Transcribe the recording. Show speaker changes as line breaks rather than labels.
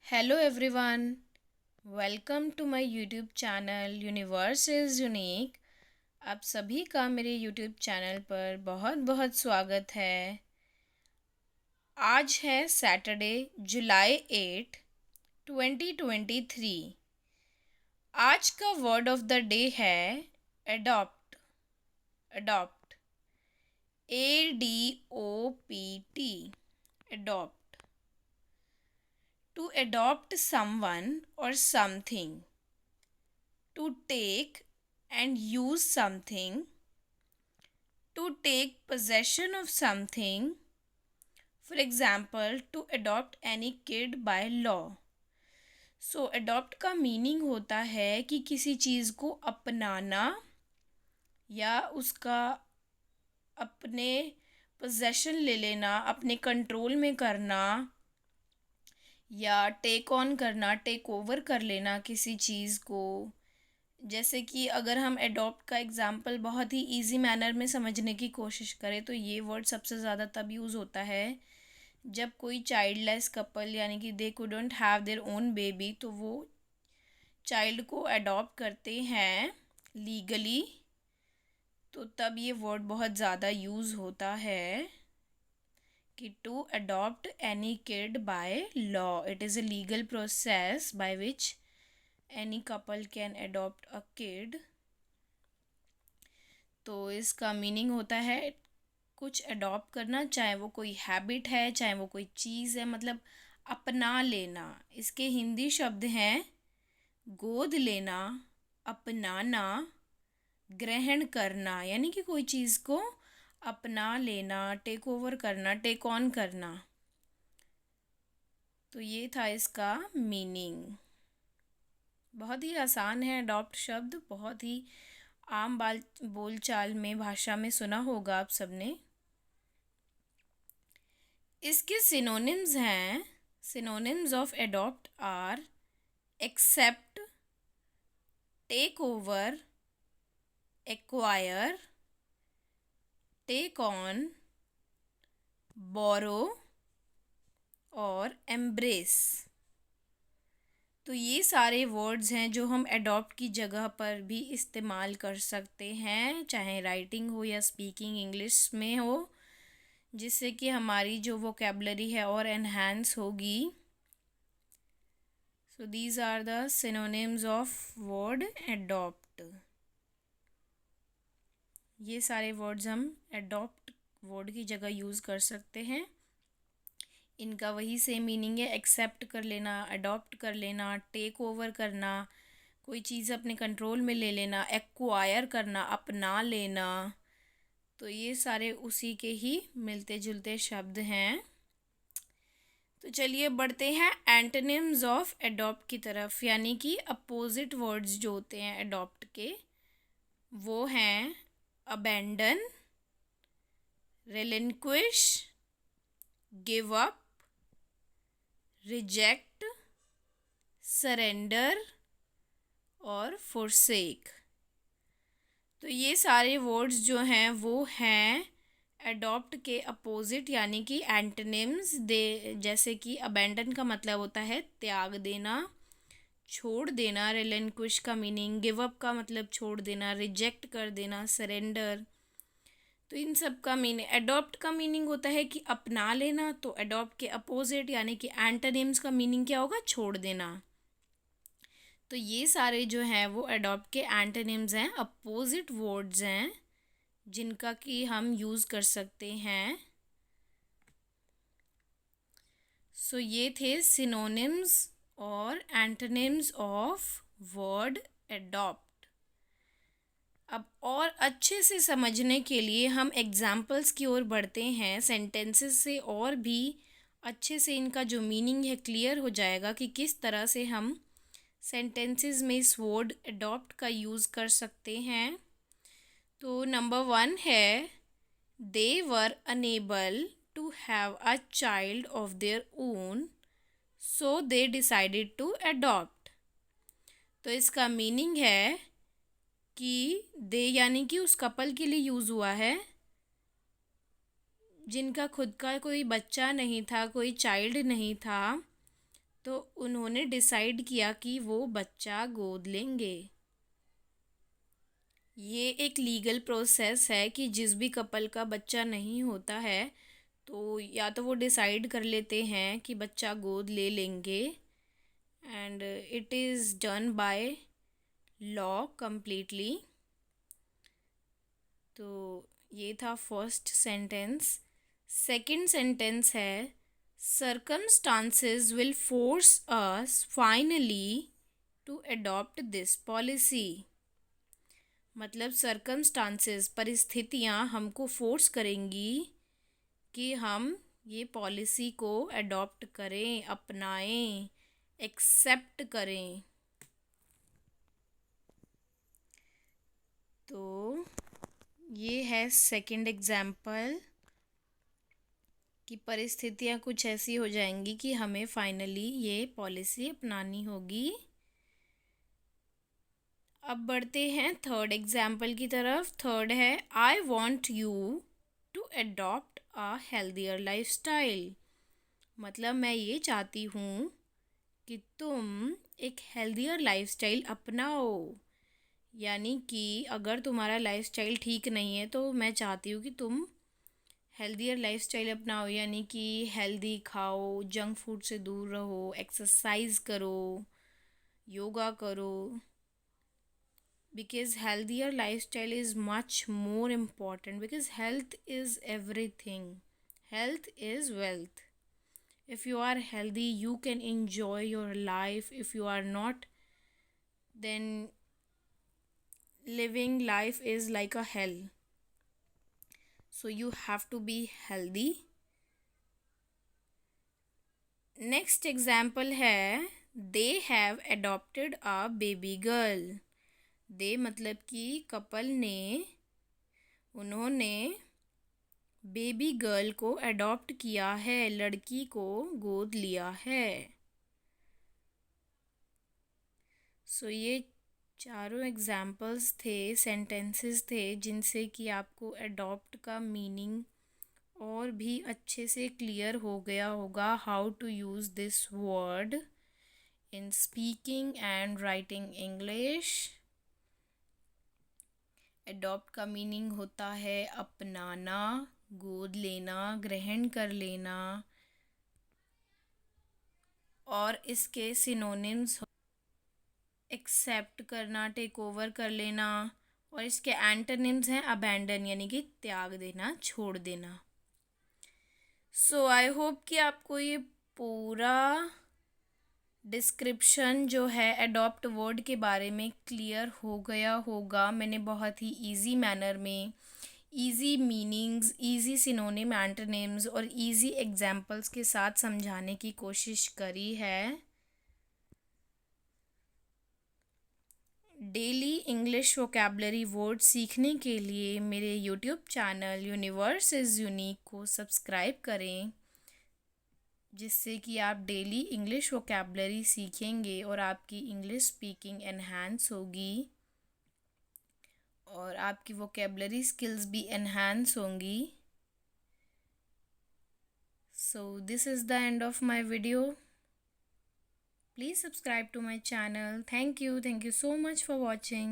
Hello everyone, welcome to my YouTube channel universe is unique. आप सभी का मेरे YouTube चैनल पर बहुत बहुत स्वागत है। आज है सैटरडे जुलाई 8, 2023। आज का वर्ड ऑफ द डे है adopt. Adopt, ADOPT, adopt. To adopt someone or something, to take and use something, to take possession of something, for example to adopt any kid by law। So adopt का meaning होता है कि किसी चीज़ को अपनाना या उसका अपने पोजेशन ले लेना, अपने कंट्रोल में करना या टेक ऑन करना, टेक ओवर कर लेना किसी चीज़ को। जैसे कि अगर हम अडॉप्ट का एग्ज़ाम्पल बहुत ही इजी मैनर में समझने की कोशिश करें तो ये वर्ड सबसे ज़्यादा तब यूज़ होता है जब कोई चाइल्डलेस कपल यानी कि they couldn't have their own baby, तो वो चाइल्ड को अडॉप्ट करते हैं लीगली, तो तब ये वर्ड बहुत ज़्यादा यूज़ होता है कि to adopt any kid by law. It is a legal process by which any couple can adopt a kid. तो इसका मीनिंग होता है कुछ अडॉप्ट करना, चाहे वो कोई हैबिट है, चाहे वो कोई चीज़ है, मतलब अपना लेना। इसके हिंदी शब्द हैं गोद लेना, अपनाना, ग्रहण करना, यानी कि कोई चीज़ को अपना लेना, टेक ओवर करना, टेक ऑन करना। तो ये था इसका मीनिंग। बहुत ही आसान है अडॉप्ट शब्द, बहुत ही आम बोलचाल में भाषा में सुना होगा आप सबने। इसके सिनोनिम्स हैं। Synonyms of adopt are accept, take over, acquire, take on, borrow और एम्ब्रेस। तो ये सारे वर्ड्स हैं जो हम अडॉप्ट की जगह पर भी इस्तेमाल कर सकते हैं, चाहे राइटिंग हो या स्पीकिंग इंग्लिश में हो, जिससे कि हमारी जो वोकेबलरी है और एनहांस होगी। So these are the synonyms of word adopt. ये सारे वर्ड्स हम अडॉप्ट वर्ड की जगह यूज़ कर सकते हैं। इनका वही सेम मीनिंग है, एक्सेप्ट कर लेना, अडॉप्ट कर लेना, टेक ओवर करना, कोई चीज़ अपने कंट्रोल में ले लेना, एक्वायर करना, अपना लेना। तो ये सारे उसी के ही मिलते जुलते शब्द हैं। तो चलिए बढ़ते हैं एंटोनिम्स ऑफ अडॉप्ट की तरफ, यानी कि अपोजिट वर्ड्स जो होते हैं अडॉप्ट के, वो हैं abandon, relinquish, give up, reject, surrender और forsake। तो ये सारे वर्ड्स जो हैं वो हैं अडॉप्ट के अपोजिट, यानी कि एंटोनिम्स। जैसे कि अबैंडन का मतलब होता है त्याग देना, छोड़ देना। रिलिंक्विश का मीनिंग, गिव अप का मतलब छोड़ देना, रिजेक्ट कर देना, सरेंडर। तो इन सब का मीनिंग, अडॉप्ट का मीनिंग होता है कि अपना लेना, तो अडॉप्ट के अपोजिट यानी कि एंटोनिम्स का मीनिंग क्या होगा, छोड़ देना। तो ये सारे जो हैं वो अडॉप्ट के एंटोनिम्स हैं, अपोजिट वर्ड्स हैं जिनका कि हम यूज़ कर सकते हैं। सो ये थे सिनोनिम्स और एंटोनिम्स ऑफ वर्ड अडॉप्ट। अब और अच्छे से समझने के लिए हम एग्जाम्पल्स की ओर बढ़ते हैं। सेंटेंसेस से और भी अच्छे से इनका जो मीनिंग है क्लियर हो जाएगा कि किस तरह से हम सेंटेंसेस में इस वर्ड अडॉप्ट का यूज़ कर सकते हैं। तो नंबर 1 है, they were unable to have a child of their own, so they decided to adopt. तो इसका मीनिंग है कि दे यानी कि उस कपल के लिए यूज़ हुआ है जिनका खुद का कोई बच्चा नहीं था, कोई चाइल्ड नहीं था, तो उन्होंने डिसाइड किया कि वो बच्चा गोद लेंगे। ये एक लीगल प्रोसेस है कि जिस भी कपल का बच्चा नहीं होता है तो या तो वो डिसाइड कर लेते हैं कि बच्चा गोद ले लेंगे, and it is done by law completely. तो ये था फर्स्ट सेंटेंस। सेकंड सेंटेंस है circumstances will force us finally to adopt this policy। मतलब circumstances परिस्थितियाँ हमको फोर्स करेंगी कि हम ये पॉलिसी को अडॉप्ट करें, अपनाएं, एक्सेप्ट करें। तो ये है सेकंड एग्जाम्पल कि परिस्थितियाँ कुछ ऐसी हो जाएंगी कि हमें फाइनली ये पॉलिसी अपनानी होगी। अब बढ़ते हैं थर्ड एग्जाम्पल की तरफ। थर्ड है I want you to adopt a healthier lifestyle. मतलब मैं ये चाहती हूँ कि तुम एक हेल्दियर लाइफस्टाइल अपनाओ। यानी कि अगर तुम्हारा लाइफस्टाइल ठीक नहीं है तो मैं चाहती हूँ कि तुम हेल्दियर लाइफस्टाइल अपनाओ, यानी कि हेल्दी खाओ, जंक फूड से दूर रहो, एक्सरसाइज करो, योगा करो, because healthier lifestyle is much more important, because health is everything. Health is wealth. If you are healthy you can enjoy your life. If you are not, then living life is like a hell. So you have to be healthy. Next example है they have adopted a baby girl। they मतलब कि couple ने, उन्होंने baby girl को adopt किया है, लड़की को गोद लिया है। सो ये चारों एग्जाम्पल्स थे, सेंटेंसेस थे जिनसे कि आपको अडॉप्ट का मीनिंग और भी अच्छे से क्लियर हो गया होगा, how to use this word in speaking and writing English. Adopt का मीनिंग होता है अपनाना, गोद लेना, ग्रहण कर लेना, और इसके सिनोनिम्स एक्सेप्ट करना, टेक ओवर कर लेना, और इसके एंटोनिम्स हैं अबैंडन यानी कि त्याग देना, छोड़ देना। सो आई होप कि आपको ये पूरा डिस्क्रिप्शन जो है अडॉप्ट वर्ड के बारे में क्लियर हो गया होगा। मैंने बहुत ही इजी मैनर में easy meanings, easy synonym, antonyms और इजी एग्जांपल्स के साथ समझाने की कोशिश करी है। डेली इंग्लिश वोकैबलरी वर्ड सीखने के लिए मेरे YouTube channel universe is unique को सब्सक्राइब करें, जिससे कि आप डेली इंग्लिश वोकैबलरी सीखेंगे और आपकी इंग्लिश स्पीकिंग एनहांस होगी और आपकी वोकैबलरी स्किल्स भी एनहांस होंगी। So this is the end of my video. Please subscribe to my channel. Thank you so much for watching.